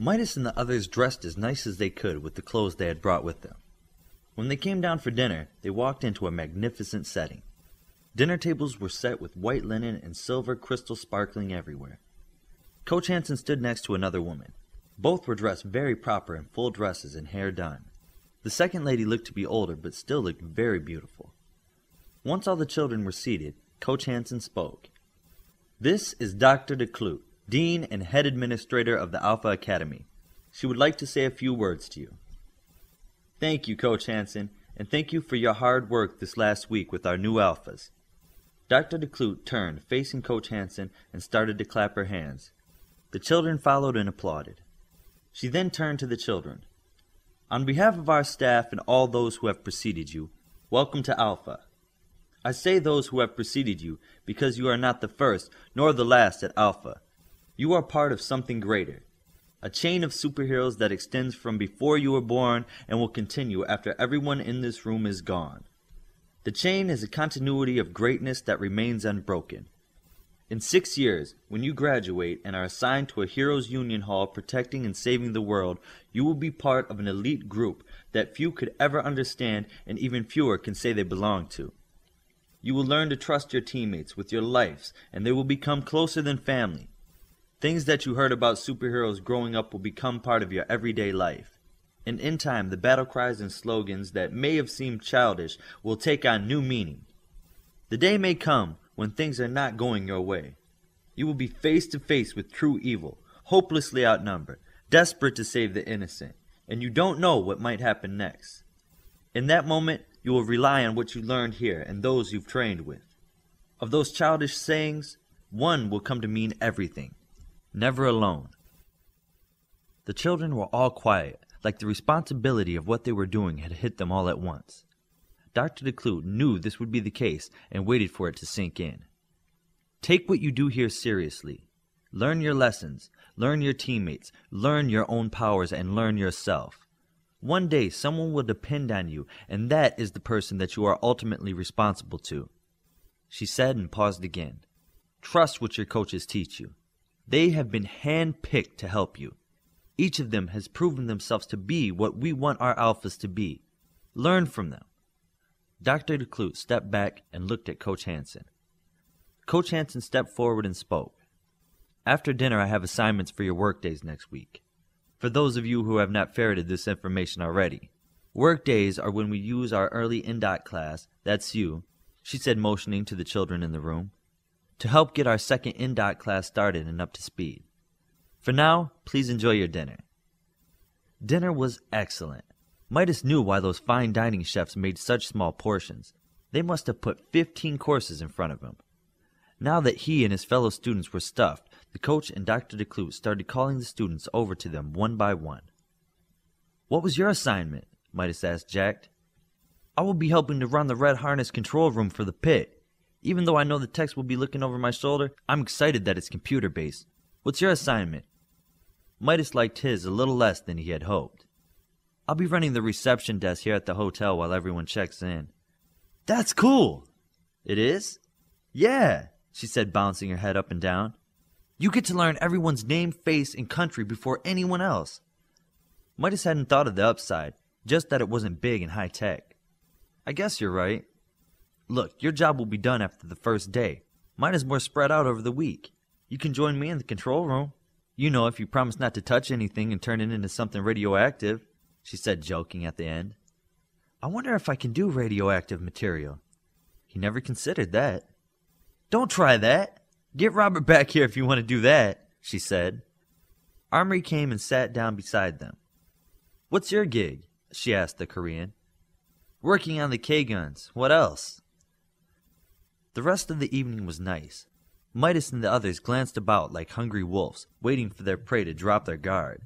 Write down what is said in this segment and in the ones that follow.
Midas and the others dressed as nice as they could with the clothes they had brought with them. When they came down for dinner, they walked into a magnificent setting. Dinner tables were set with white linen and silver crystal sparkling everywhere. Coach Hansen stood next to another woman. Both were dressed very proper in full dresses and hair done. The second lady looked to be older, but still looked very beautiful. Once all the children were seated, Coach Hansen spoke. "This is Dr. DeClute, Dean and Head Administrator of the Alpha Academy. She would like to say a few words to you." "Thank you, Coach Hansen, and thank you for your hard work this last week with our new Alphas." Dr. DeClute turned, facing Coach Hansen, and started to clap her hands. The children followed and applauded. She then turned to the children. "On behalf of our staff and all those who have preceded you, welcome to Alpha. I say those who have preceded you because you are not the first nor the last at Alpha. You are part of something greater, a chain of superheroes that extends from before you were born and will continue after everyone in this room is gone. The chain is a continuity of greatness that remains unbroken. In 6 years, when you graduate and are assigned to a Heroes Union Hall protecting and saving the world, you will be part of an elite group that few could ever understand and even fewer can say they belong to. You will learn to trust your teammates with your lives, and they will become closer than family. Things that you heard about superheroes growing up will become part of your everyday life. And in time, the battle cries and slogans that may have seemed childish will take on new meaning. The day may come when things are not going your way. You will be face to face with true evil, hopelessly outnumbered, desperate to save the innocent, and you don't know what might happen next. In that moment, you will rely on what you learned here and those you've trained with. Of those childish sayings, one will come to mean everything. Never alone." The children were all quiet, like the responsibility of what they were doing had hit them all at once. Dr. DeClute knew this would be the case and waited for it to sink in. "Take what you do here seriously. Learn your lessons, learn your teammates, learn your own powers, and learn yourself. One day someone will depend on you, and that is the person that you are ultimately responsible to," she said and paused again. "Trust what your coaches teach you. They have been hand-picked to help you. Each of them has proven themselves to be what we want our Alphas to be. Learn from them." Dr. DeClute stepped back and looked at Coach Hansen. Coach Hansen stepped forward and spoke. "After dinner I have assignments for your workdays next week. For those of you who have not ferreted this information already, workdays are when we use our early INDOT class, that's you," she said, motioning to the children in the room, "to help get our second INDOT class started and up to speed. For now, please enjoy your dinner." Dinner was excellent. Midas knew why those fine dining chefs made such small portions. They must have put 15 courses in front of him. Now that he and his fellow students were stuffed, the coach and Dr. DeClute started calling the students over to them one by one. "What was your assignment?" Midas asked Jack. "I will be helping to run the red harness control room for the pit. Even though I know the techs will be looking over my shoulder, I'm excited that it's computer-based. What's your assignment?" Midas liked his a little less than he had hoped. "I'll be running the reception desk here at the hotel while everyone checks in." "That's cool!" "It is?" "Yeah," she said, bouncing her head up and down. "You get to learn everyone's name, face, and country before anyone else." Midas hadn't thought of the upside, just that it wasn't big and high-tech. "I guess you're right. Look, your job will be done after the first day. Mine is more spread out over the week. You can join me in the control room. You know, if you promise not to touch anything and turn it into something radioactive," she said, joking at the end. "I wonder if I can do radioactive material." He never considered that. "Don't try that. Get Robert back here if you want to do that," she said. Omni came and sat down beside them. "What's your gig?" she asked the Korean. "Working on the K-guns. What else?" The rest of the evening was nice. Midas and the others glanced about like hungry wolves, waiting for their prey to drop their guard.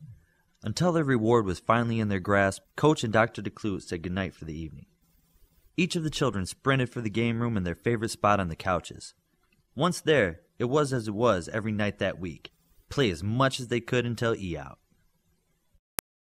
Until their reward was finally in their grasp, Coach and Dr. DeClute said goodnight for the evening. Each of the children sprinted for the game room and their favorite spot on the couches. Once there, it was as it was every night that week. Play as much as they could until E-out.